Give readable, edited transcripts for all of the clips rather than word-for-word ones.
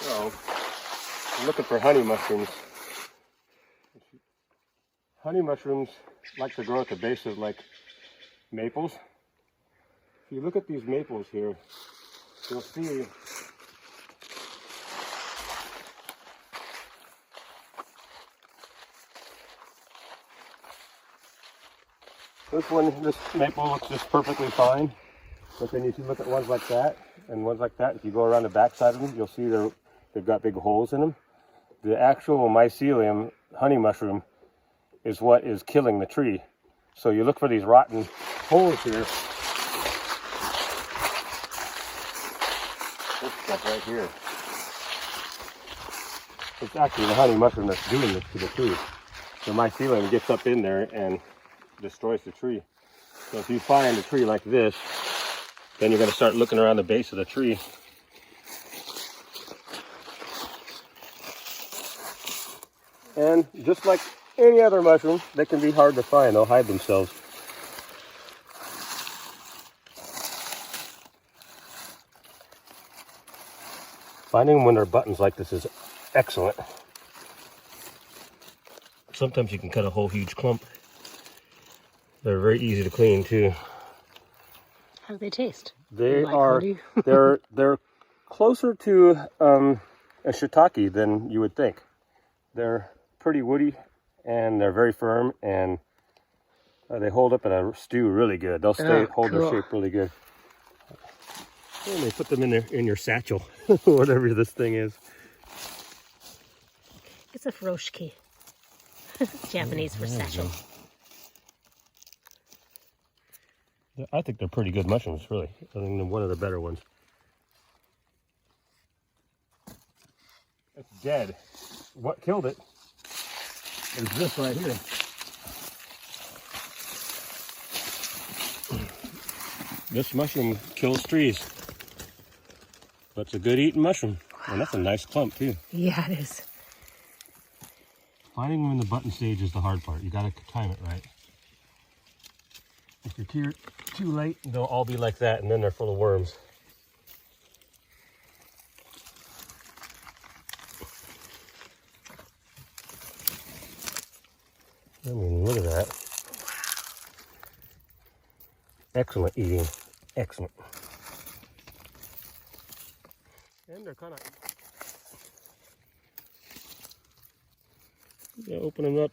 So, I'm looking for honey mushrooms. Honey mushrooms like to grow at the base of like maples. If you look at these maples here, you'll see this maple looks just perfectly fine. But then if you look at ones like that and ones like that, if you go around the back side of them, you'll see they've got big holes in them. The actual mycelium honey mushroom is what is killing the tree. So you look for these rotten holes here. This stuff right here. It's actually the honey mushroom that's doing this to the tree. The mycelium gets up in there and destroys the tree. So if you find a tree like this, then you're going to start looking around the base of the tree. And just like any other mushroom, they can be hard to find. They'll hide themselves. Finding them when they're buttons like this is excellent. Sometimes you can cut a whole huge clump. They're very easy to clean too. How do they taste? They are they're closer to a shiitake than you would think. They're pretty woody and they're very firm, and they hold up in a stew really good. They'll hold their shape really good. And they put them in your satchel, whatever this thing is. It's a forage. Japanese for satchel. I think they're pretty good mushrooms, really. I think they're one of the better ones. It's dead. What killed it is this right here. This mushroom kills trees. But it's a good eating mushroom. And that's a nice clump too. Yeah, it is. Finding them in the button stage is the hard part. You gotta time it right. If you're too late, they'll all be like that, and then they're full of worms. I mean, look at that. Excellent eating. Excellent. And they're kind of... Yeah, open them up.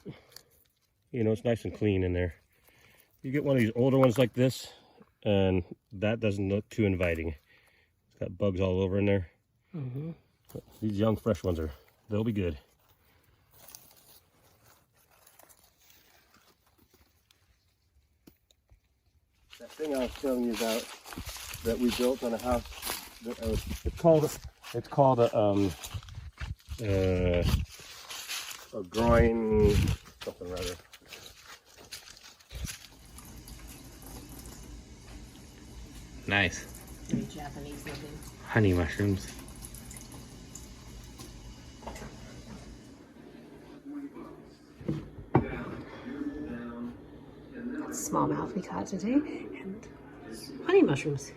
You know, it's nice and clean in there. You get one of these older ones like this, and that doesn't look too inviting. It's got bugs all over in there. Mm-hmm. These young, fresh ones they'll be good. That thing I was telling you about that we built on a house, it's called a groin something rather. Nice. Very Japanese looking. Honey mushrooms. Smallmouth we caught today, and honey mushrooms.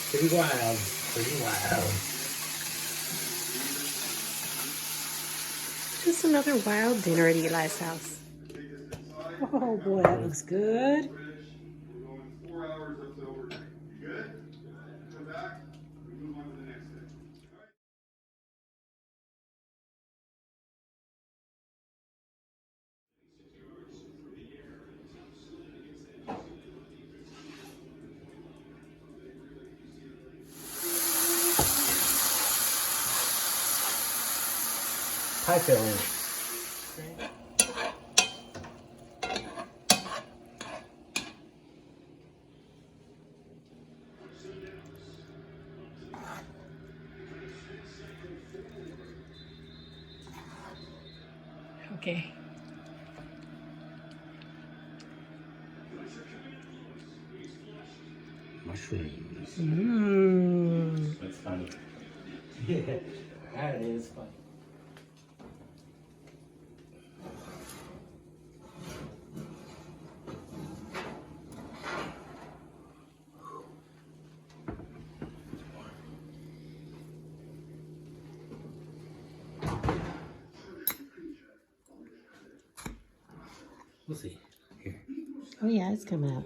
Pretty wild. Pretty wild. Just another wild dinner at Eli's house. Oh boy, that looks good. Hi, Philly. Okay. Mushrooms. Mmm. That's funny. Yeah, that is funny. We'll see. Here. Oh yeah, it's coming up.